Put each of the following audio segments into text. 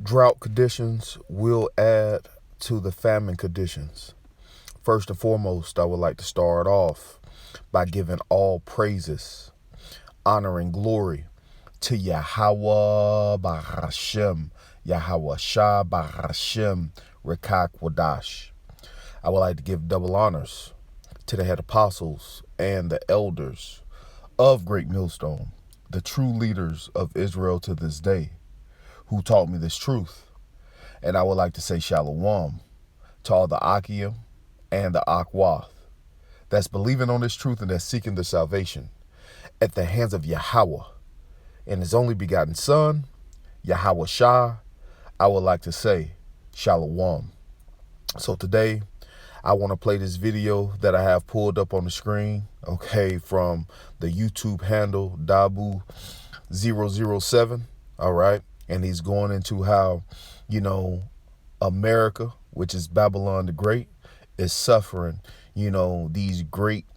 Drought conditions will add to the famine conditions. First and foremost, I would like to start off by giving all praises, honor, and glory to Yahawah Bahashem, Yahawashi Bahashem, Rekak Wadash. I would like to give double honors to the head apostles and the elders of Great Millstone, the true leaders of Israel to this day, who taught me this truth. And I would like to say shalom to all the Akim and the Akwath that's believing on this truth and that's seeking the salvation at the hands of Yahawah and his only begotten Son, Yahawashi. I would like to say shalom. So today, I want to play this video that I have pulled up on the screen, okay, from the YouTube handle Dabu007, all right? And he's going into how, America, which is Babylon the Great, is suffering, these great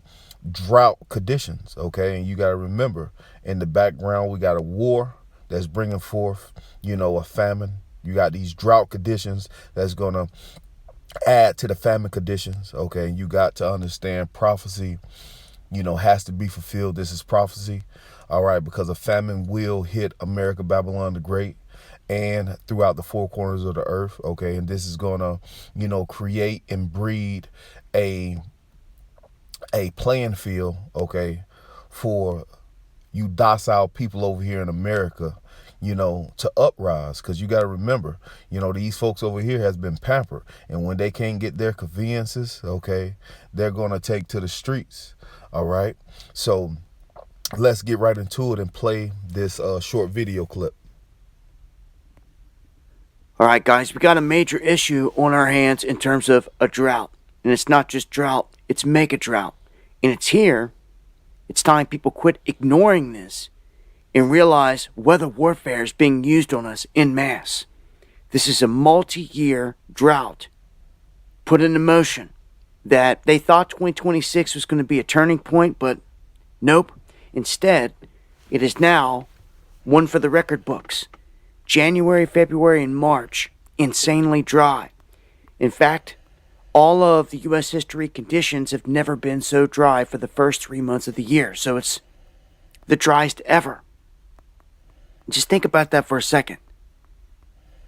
drought conditions, okay? And you got to remember, in the background, we got a war that's bringing forth, a famine. You got these drought conditions that's going to add to the famine conditions, okay? And you got to understand prophecy, has to be fulfilled. This is prophecy, all right, because a famine will hit America, Babylon the Great, and throughout the four corners of the earth, okay? And this is going to, create and breed a playing field, okay, for you docile people over here in America, to uprise. Because you got to remember, these folks over here has been pampered. And when they can't get their conveniences, okay, they're going to take to the streets. All right. So let's get right into it and play this short video clip. All right, guys, we got a major issue on our hands in terms of a drought. And it's not just drought, it's mega drought. And it's here. It's time people quit ignoring this and realize weather warfare is being used on us en masse. This is a multi-year drought put into motion that they thought 2026 was going to be a turning point, but nope. Instead, it is now one for the record books. January, February, and March, insanely dry. In fact, all of the U.S. history conditions have never been so dry for the first 3 months of the year. So it's the driest ever. Just think about that for a second.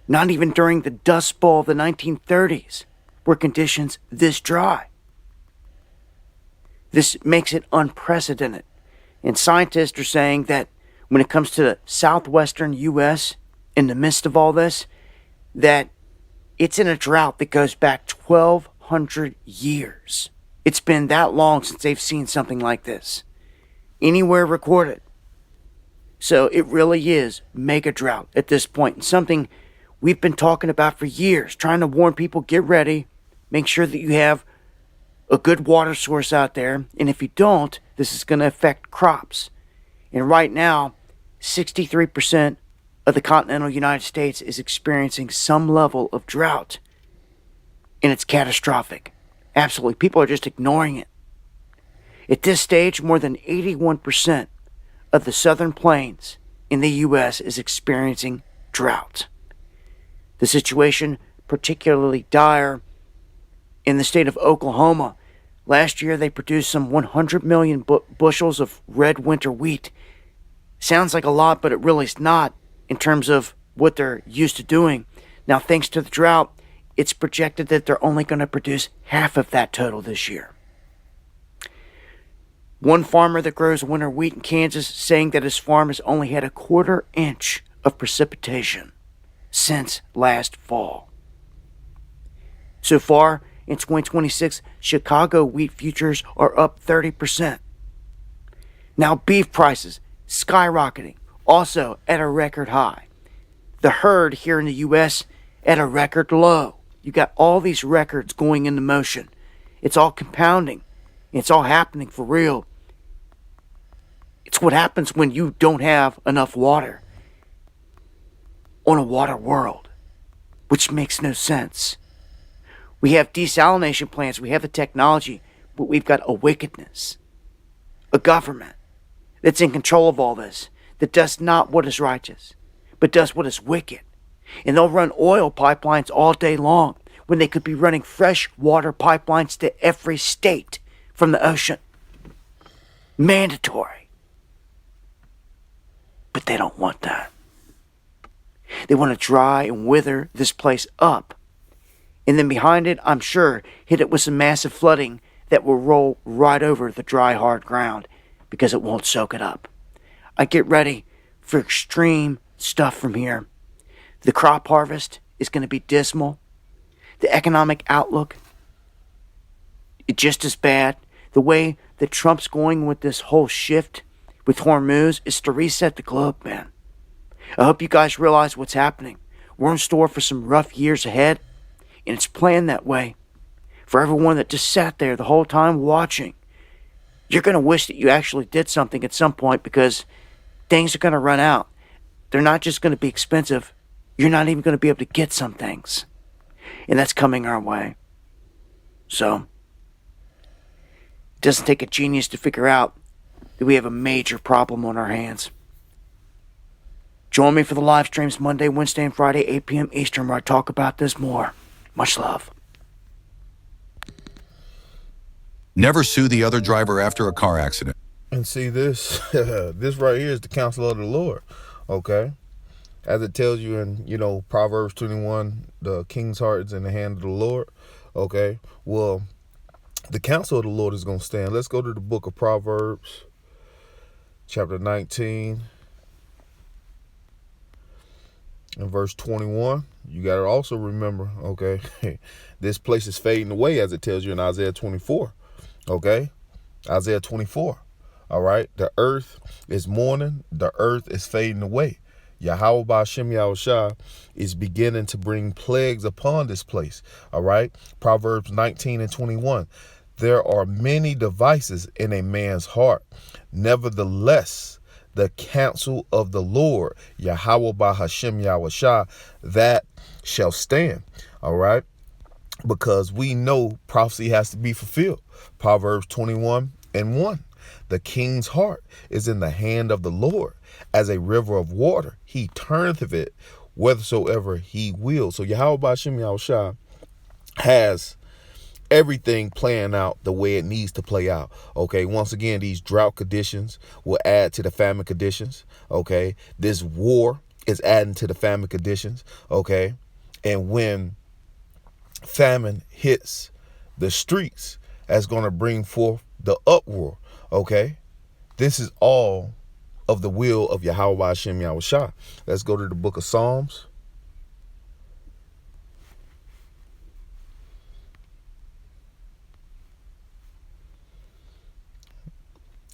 Not even during the Dust Bowl of the 1930s were conditions this dry. This makes it unprecedented. And scientists are saying that when it comes to the southwestern U.S., in the midst of all this, that it's in a drought that goes back 1,200 years. It's been that long since they've seen something like this anywhere recorded. So it really is mega drought at this point, and something we've been talking about for years, trying to warn people, get ready, make sure that you have a good water source out there, and if you don't, this is going to affect crops. And right now, 63% of the continental United States is experiencing some level of drought, and it's catastrophic. Absolutely. People are just ignoring it. At this stage, more than 81% of the southern plains in the U.S. is experiencing drought. The situation particularly dire in the state of Oklahoma. Last year, they produced some 100 million bushels of red winter wheat. Sounds like a lot, but it really is not in terms of what they're used to doing. Now, thanks to the drought, it's projected that they're only going to produce half of that total this year. One farmer that grows winter wheat in Kansas saying that his farm has only had a 1/4 inch of precipitation since last fall. So far, in 2026, Chicago wheat futures are up 30%. Now, beef prices skyrocketing, also at a record high. The herd here in the U.S. at a record low. You got all these records going into motion. It's all compounding. It's all happening for real. It's what happens when you don't have enough water on a water world, which makes no sense. We have desalination plants, we have the technology, but we've got a wickedness, a government that's in control of all this, that does not what is righteous, but does what is wicked. And they'll run oil pipelines all day long when they could be running fresh water pipelines to every state from the ocean. Mandatory. But they don't want that. They want to dry and wither this place up. And then behind it, I'm sure, hit it with some massive flooding that will roll right over the dry, hard ground because it won't soak it up. I get ready for extreme stuff from here. The crop harvest is going to be dismal. The economic outlook is just as bad. The way that Trump's going with this whole shift with Hormuz is to reset the globe, man. I hope you guys realize what's happening. We're in store for some rough years ahead, and it's planned that way. For everyone that just sat there the whole time watching, you're going to wish that you actually did something at some point because things are going to run out. They're not just going to be expensive. You're not even going to be able to get some things. And that's coming our way. So, it doesn't take a genius to figure out that we have a major problem on our hands. Join me for the live streams Monday, Wednesday, and Friday, 8 p.m. Eastern, where I talk about this more. Much love. Never sue the other driver after a car accident. And see this, this right here is the counsel of the Lord, okay? As it tells you in, Proverbs 21, the king's heart is in the hand of the Lord, okay? Well, the counsel of the Lord is going to stand. Let's go to the book of Proverbs, chapter 19, and verse 21. You got to also remember, okay, this place is fading away, as it tells you in Isaiah 24, okay? Isaiah 24, all right? The earth is mourning. The earth is fading away. Yahawah Yahawashi is beginning to bring plagues upon this place, all right? Proverbs 19 and 21. There are many devices in a man's heart. Nevertheless, the counsel of the Lord, Yahawah Yahawashi, that shall stand, all right? Because we know prophecy has to be fulfilled. Proverbs 21 and 1. The king's heart is in the hand of the Lord, as a river of water. He turneth of it whithersoever he will. So Yahawah Yahawashi has everything playing out the way it needs to play out. Okay, once again, these drought conditions will add to the famine conditions. Okay, this war is adding to the famine conditions. Okay, and when famine hits the streets, that's going to bring forth the uproar. Okay, this is all of the will of Yahawah Yahawashi. Let's go to the book of Psalms.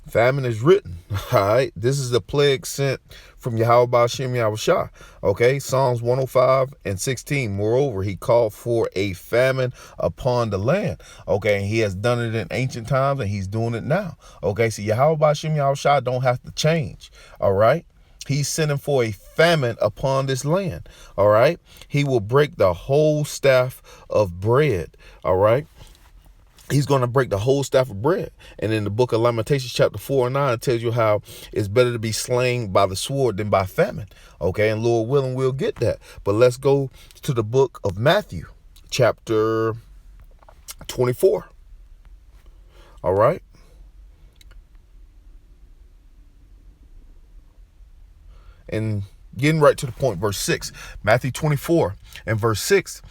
Famine is written, all right? This is a plague sent from Yahawah Yahawashi, okay? Psalms 105 and 16. Moreover, he called for a famine upon the land, okay? He has done it in ancient times, and he's doing it now, okay? So Yahawah Yahawashi don't have to change, all right? He's sending for a famine upon this land, all right? He will break the whole staff of bread, all right? He's going to break the whole staff of bread. And in the book of Lamentations, chapter 4 and 9, it tells you how it's better to be slain by the sword than by famine. Okay, and Lord willing, we'll get that. But let's go to the book of Matthew, chapter 24. All right. And getting right to the point, verse 6. Matthew 24 and verse 6.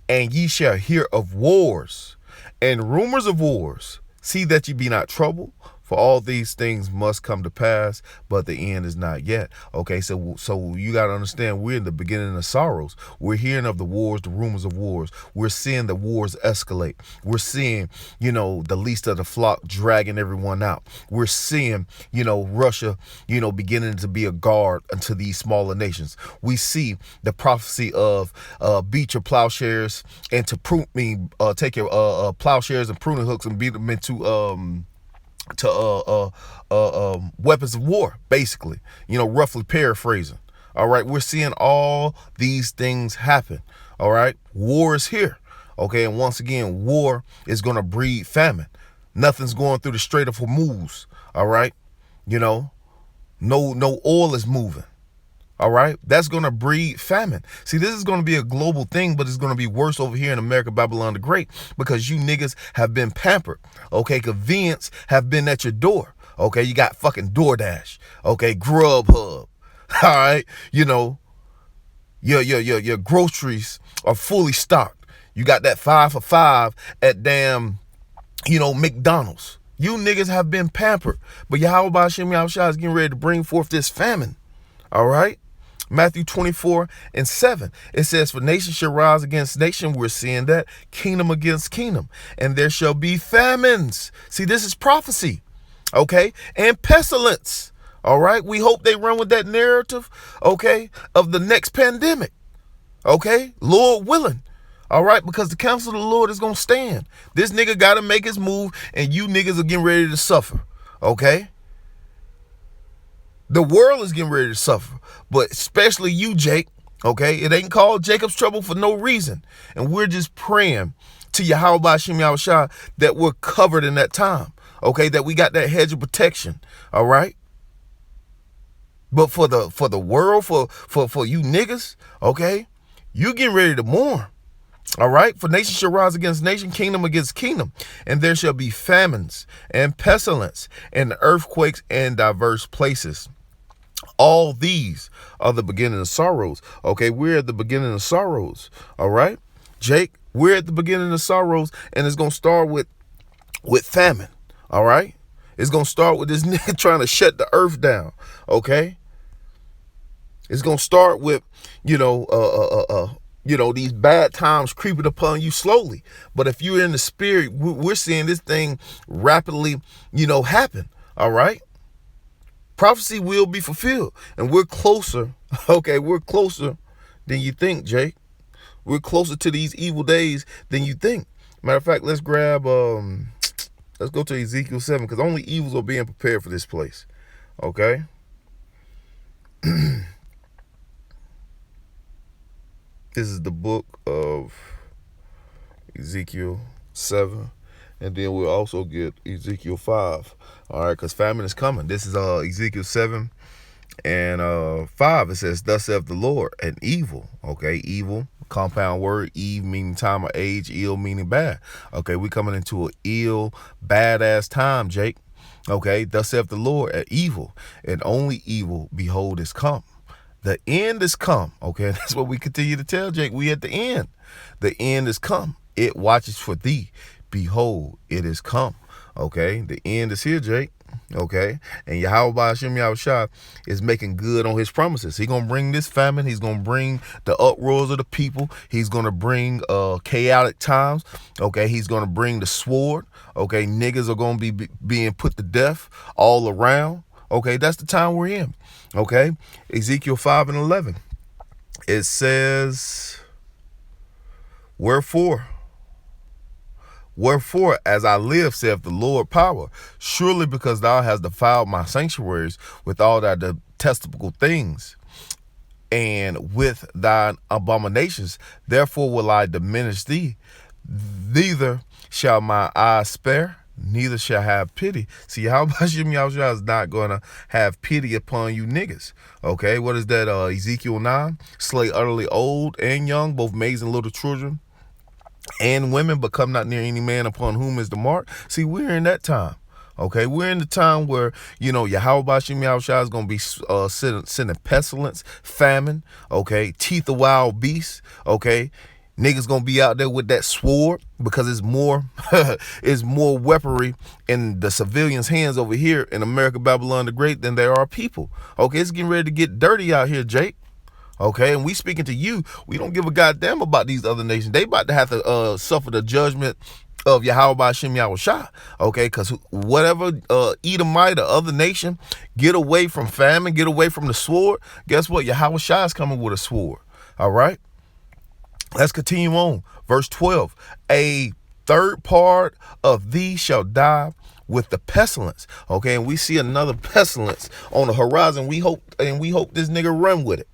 And ye shall hear of wars and rumors of wars. See that ye be not troubled, for all these things must come to pass, but the end is not yet. Okay, so you got to understand, we're in the beginning of sorrows. We're hearing of the wars, the rumors of wars. We're seeing the wars escalate. We're seeing, the least of the flock dragging everyone out. We're seeing, Russia, beginning to be a guard unto these smaller nations. We see the prophecy of beat your plowshares and to take your plowshares and pruning hooks and beat them into weapons of war, basically, roughly paraphrasing. All right, we're seeing all these things happen. All right, war is here. Okay, and once again, war is going to breed famine. Nothing's going through the Strait of Hormuz. All right, no oil is moving. All right, that's going to breed famine. See, this is going to be a global thing, but it's going to be worse over here in America, Babylon the Great, because you niggas have been pampered. Okay, convenience have been at your door. Okay, you got fucking DoorDash. Okay, Grubhub. All right, you know, your groceries are fully stocked. You got that 5 for $5 at damn, McDonald's. You niggas have been pampered, but Yahawah is getting ready to bring forth this famine. All right. Matthew 24:7. It says, for nation shall rise against nation. We're seeing that. Kingdom against kingdom. And there shall be famines. See, this is prophecy. Okay. And pestilence. All right. We hope they run with that narrative. Okay. Of the next pandemic. Okay. Lord willing. All right. Because the counsel of the Lord is going to stand. This nigga got to make his move, and you niggas are getting ready to suffer. Okay. The world is getting ready to suffer, but especially you, Jake, okay? It ain't called Jacob's trouble for no reason. And we're just praying to Yahawashi that we're covered in that time, okay? That we got that hedge of protection, all right? But for the world, for you niggas, okay? You getting ready to mourn, all right? For nation shall rise against nation, kingdom against kingdom, and there shall be famines and pestilence and earthquakes in diverse places. All these are the beginning of sorrows. Okay, we're at the beginning of sorrows. All right, Jake, we're at the beginning of sorrows, and it's gonna start with famine. All right, it's gonna start with this nigga trying to shut the earth down. Okay, it's gonna start with these bad times creeping upon you slowly. But if you're in the spirit, we're seeing this thing rapidly, happen. All right. Prophecy will be fulfilled, and we're closer. Okay, we're closer than you think, Jake. We're closer to these evil days than you think. Matter of fact, let's go to Ezekiel 7, because only evils are being prepared for this place. Okay. This is the book of Ezekiel 7. And then we'll also get Ezekiel 5. All right, because famine is coming. This is Ezekiel 7 and 5. It says, thus saith the Lord, an evil. Okay, evil, compound word. Eve meaning time or age, ill meaning bad. Okay, we coming into an ill, badass time, Jake. Okay, thus saith the Lord, an evil, and only evil, behold, is come. The end is come. Okay, that's what we continue to tell Jake. We at the end. The end is come. It watches for thee. Behold, it is come. Okay, the end is here, Jake. Okay, and Yahawashi is making good on his promises. He's gonna bring this famine. He's gonna bring the uproars of the people. He's gonna bring chaotic times. Okay, he's gonna bring the sword. Okay, niggas are gonna be being put to death all around. Okay, that's the time we're in. Okay, Ezekiel 5:11. It says, Wherefore, as I live, saith the Lord power, surely because thou hast defiled my sanctuaries with all thy detestable things, and with thine abominations, therefore will I diminish thee. Neither shall my eyes spare, neither shall have pity. See, how about Yahawashi is not going to have pity upon you niggas. Okay, what is that? Ezekiel 9, slay utterly old and young, both maids and little children, and women, but come not near any man upon whom is the mark. See, we're in that time. Okay, we're in the time where, Yahawashi is going to be sending pestilence, famine, okay, teeth of wild beasts, okay. Niggas going to be out there with that sword, because it's more it's more weaponry in the civilians' hands over here in America, Babylon the Great, than there are people. Okay, it's getting ready to get dirty out here, Jake. Okay, and we speaking to you. We don't give a goddamn about these other nations. They about to have to suffer the judgment of Yahawashi. Okay, because whatever Edomite or other nation get away from famine, get away from the sword, guess what? Yahawashi is coming with a sword. All right, let's continue on. Verse 12. A third part of thee shall die with the pestilence. Okay, and we see another pestilence on the horizon. We hope this nigga run with it.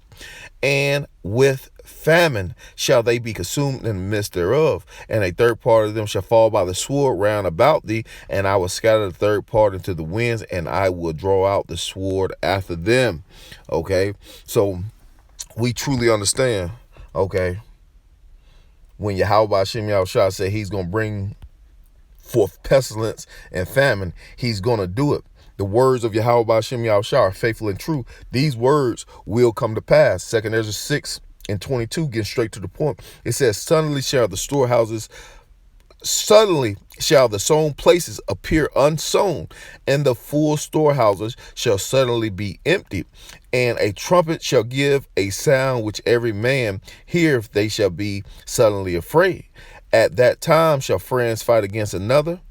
And with famine shall they be consumed in the midst thereof, and a third part of them shall fall by the sword round about thee, and I will scatter the third part into the winds, and I will draw out the sword after them. Okay, so we truly understand, okay, when Yahawashi said he's going to bring forth pestilence and famine, he's going to do it. The words of Yahawashi are faithful and true. These words will come to pass. 2 Ezra 6:22, getting straight to the point. It says, Suddenly shall the sown places appear unsown, and the full storehouses shall suddenly be emptied, and a trumpet shall give a sound which every man heareth, they shall be suddenly afraid. At that time shall friends fight against another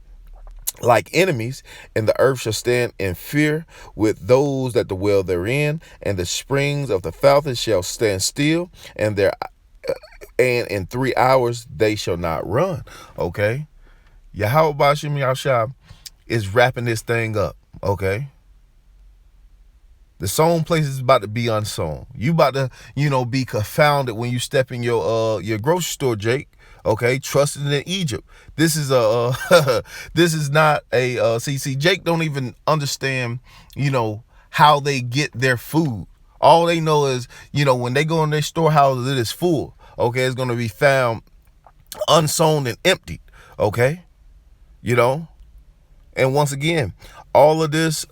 like enemies, and the earth shall stand in fear with those that dwell therein, and the springs of the fountains shall stand still, and in 3 hours they shall not run. Okay, Yahawah is wrapping this thing up. Okay, the sown place is about to be unsown. You about to, be confounded when you step in your grocery store, Jake. Okay, trusting in Egypt. This is this is not a see, Jake don't even understand, how they get their food. All they know is, when they go in their storehouses, it is full. Okay, it's going to be found unsown and emptied. Okay, and once again, all of this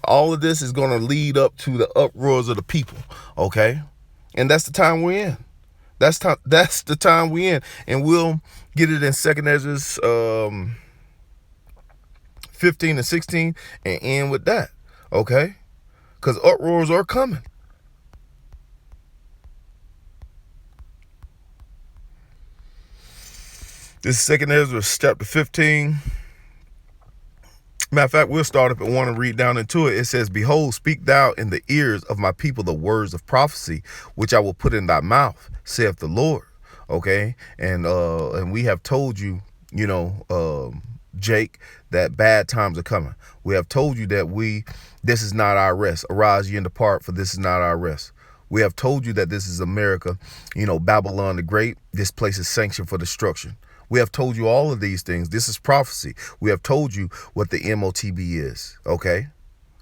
is going to lead up to the uproars of the people. Okay, and that's the time we're in. That's the time we're in, and we'll get it in 2 Ezra 15 and 16 and end with that. Okay, because uproars are coming. This is 2 Ezra chapter 15. Matter of fact, we'll start up at 1 and read down into it. It says, Behold, speak thou in the ears of my people the words of prophecy, which I will put in thy mouth, saith the Lord. Okay, and we have told you, Jake, that bad times are coming. We have told you that this is not our rest. Arise ye and depart, for this is not our rest. We have told you that this is America, Babylon the Great. This place is sanctioned for destruction. We have told you all of these things. This is prophecy. We have told you what the MOTB is, okay?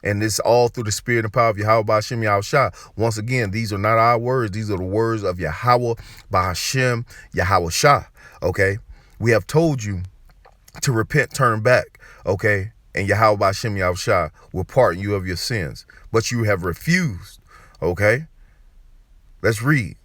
And this all through the spirit and power of Yahawah B'Hashem Yahawashi. Once again, these are not our words. These are the words of Yahawah B'Hashem Yahawashi, okay? We have told you to repent, turn back, okay? And Yahawah B'Hashem Yahawashi will pardon you of your sins. But you have refused, okay? Let's read.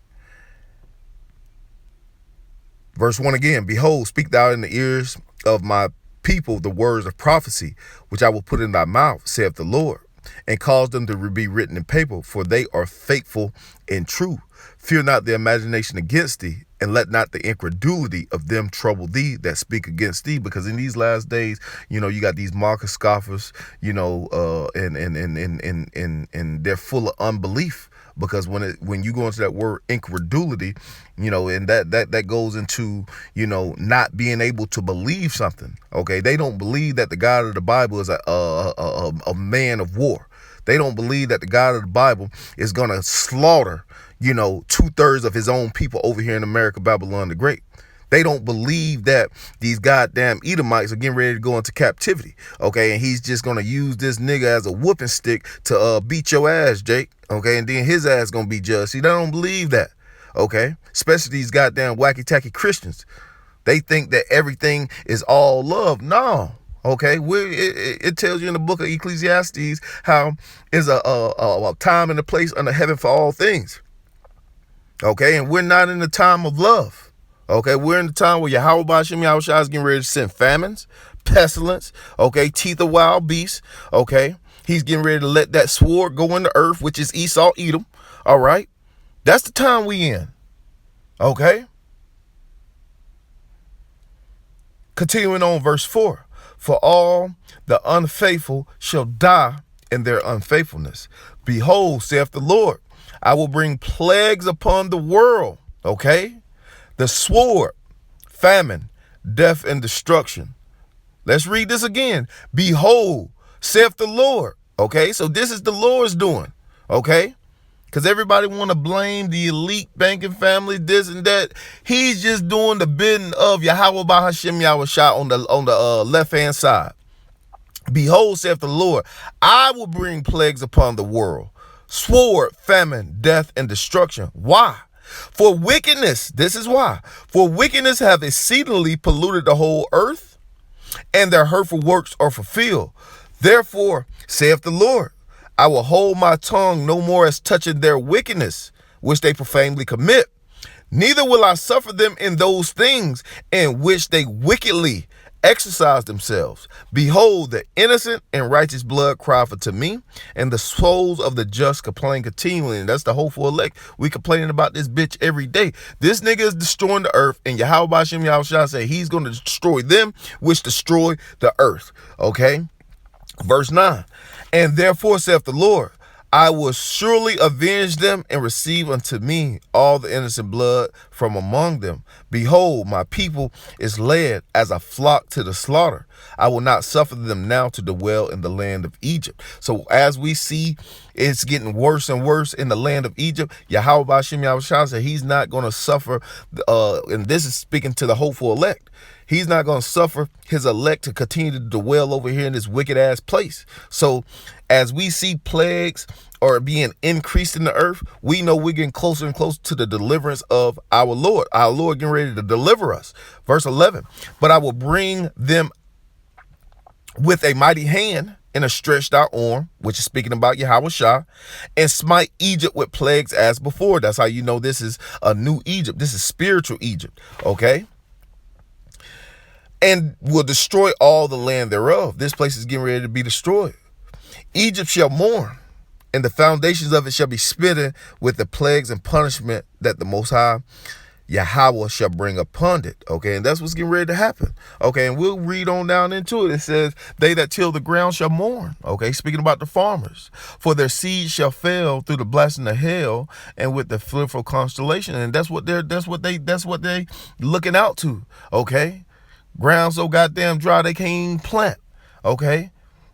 Verse 1 again, Behold, speak thou in the ears of my people the words of prophecy, which I will put in thy mouth, saith the Lord, and cause them to be written in paper, for they are faithful and true. Fear not the imagination against thee, and let not the incredulity of them trouble thee that speak against thee. Because in these last days, you got these Marcus scoffers, and they're full of unbelief. Because when you go into that word incredulity, and that goes into, not being able to believe something. Okay, they don't believe that the God of the Bible is a man of war. They don't believe that the God of the Bible is gonna slaughter, 2/3 of his own people over here in America, Babylon the Great. They don't believe that these goddamn Edomites are getting ready to go into captivity. Okay, and he's just gonna use this nigga as a whooping stick to beat your ass, Jake. Okay, and then his ass gonna be judged. See, they don't believe that. Okay, especially these goddamn wacky tacky Christians. They think that everything is all love. No. Okay, it tells you in the book of Ecclesiastes how is a time and a place under heaven for all things. Okay, and we're not in the time of love. Okay, we're in the time where Yahawah B'Hashem Yahawashi is getting ready to send famines, pestilence, okay, teeth of wild beasts, okay. He's getting ready to let that sword go in the earth, which is Esau, Edom, all right. That's the time we in, okay. Continuing on verse 4, for all the unfaithful shall die in their unfaithfulness. Behold, saith the Lord, I will bring plagues upon the world, okay. The sword, famine, death, and destruction. Let's read this again. Behold, saith the Lord. Okay, so this is the Lord's doing. Okay, because everybody want to blame the elite banking family, this and that. He's just doing the bidding of Yahawah B'Hashem Yahawashi on the left hand side. Behold, saith the Lord, I will bring plagues upon the world. Sword, famine, death, and destruction. Why? For wickedness, this is why. For wickedness have exceedingly polluted the whole earth, and their hurtful works are fulfilled. Therefore, saith the Lord, I will hold my tongue no more as touching their wickedness, which they profanely commit. Neither will I suffer them in those things in which they wickedly exercise themselves. Behold, the innocent and righteous blood cry for to me, and the souls of the just complain continually. And that's the hopeful elect. We complaining about this bitch every day. This nigga is destroying the earth, and Yahawashi say he's going to destroy them, which destroy the earth. Okay? Verse 9. And therefore saith the Lord, I will surely avenge them and receive unto me all the innocent blood from among them. Behold, my people is led as a flock to the slaughter. I will not suffer them now to dwell in the land of Egypt. So as we see, it's getting worse and worse in the land of Egypt. Yahawashi said he's not going to suffer, and this is speaking to the hopeful elect. He's not going to suffer his elect to continue to dwell over here in this wicked ass place. So as we see plagues are being increased in the earth, we know we're getting closer and closer to the deliverance of our Lord. Our Lord getting ready to deliver us. Verse 11, but I will bring them with a mighty hand and a stretched out arm, which is speaking about Yahawashi, and smite Egypt with plagues as before. That's how you know this is a new Egypt. This is spiritual Egypt. Okay. And will destroy all the land thereof. This place is getting ready to be destroyed. Egypt shall mourn, and the foundations of it shall be smitten with the plagues and punishment that the Most High Yahawah shall bring upon it. Okay, and that's what's getting ready to happen. Okay, and we'll read on down into it. It says, they that till the ground shall mourn. Okay, speaking about the farmers. For their seed shall fail through the blessing of hell and with the fearful constellation. And that's what they looking out to. Okay. Ground so goddamn dry they can't even plant. Okay?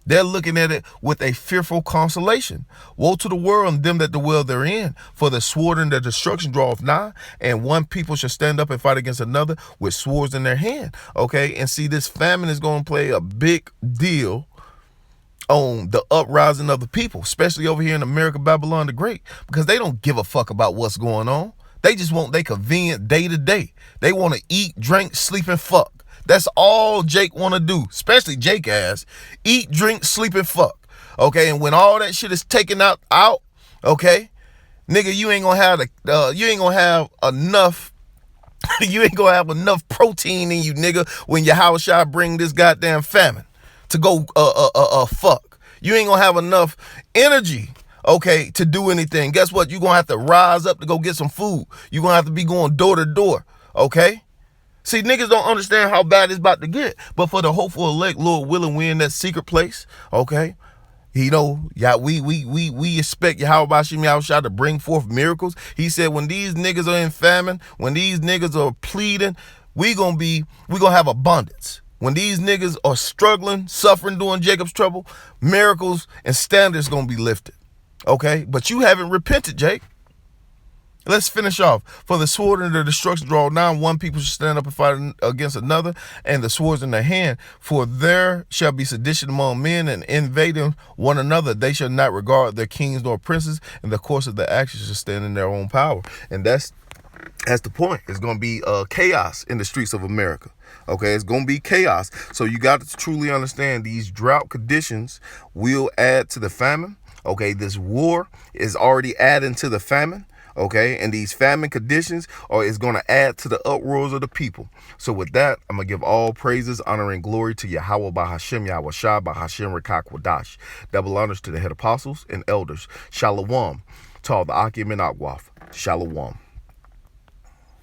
They're looking at it with a fearful consolation. Woe to the world and them that dwell therein, for the sword and the destruction draweth nigh, and one people shall stand up and fight against another with swords in their hand. Okay? And see, this famine is going to play a big deal on the uprising of the people, especially over here in America, Babylon the Great, because they don't give a fuck about what's going on. They just want their convenient day to day. They want to eat, drink, sleep, and fuck. That's all Jake want to do, especially Jake ass. Eat, drink, sleep, and fuck. Okay, and when all that shit is taken out, okay, nigga, you ain't gonna have enough. You ain't gonna have enough protein in you, nigga, when Yahawashi bring this goddamn famine to go fuck. You ain't gonna have enough energy, okay, to do anything. Guess what? You gonna have to rise up to go get some food. You gonna have to be going door to door, okay? See, niggas don't understand how bad it's about to get. But for the hopeful elect, Lord willing, we in that secret place, okay? You know, yeah, we expect Yahawashi to bring forth miracles. He said when these niggas are in famine, when these niggas are pleading, we gonna have abundance. When these niggas are struggling, suffering, doing Jacob's trouble, miracles and standards gonna be lifted, okay? But you haven't repented, Jake. Let's finish off. For the sword and the destruction draw nigh, one people shall stand up and fight against another, and the swords in their hand. For there shall be sedition among men, and invading one another. They shall not regard their kings nor princes, and the course of their actions shall stand in their own power. And that's the point. It's going to be chaos in the streets of America. Okay, it's going to be chaos. So you got to truly understand these drought conditions will add to the famine. Okay, this war is already adding to the famine. Okay, and these famine conditions is going to add to the uproars of the people. So with that, I'm going to give all praises, honor, and glory to Yahawah by Hashem, Yahawashi by Hashem Rekak Wadash. Double honors to the head apostles and elders. Shalom to all the Akim and Agwaf. Shalom.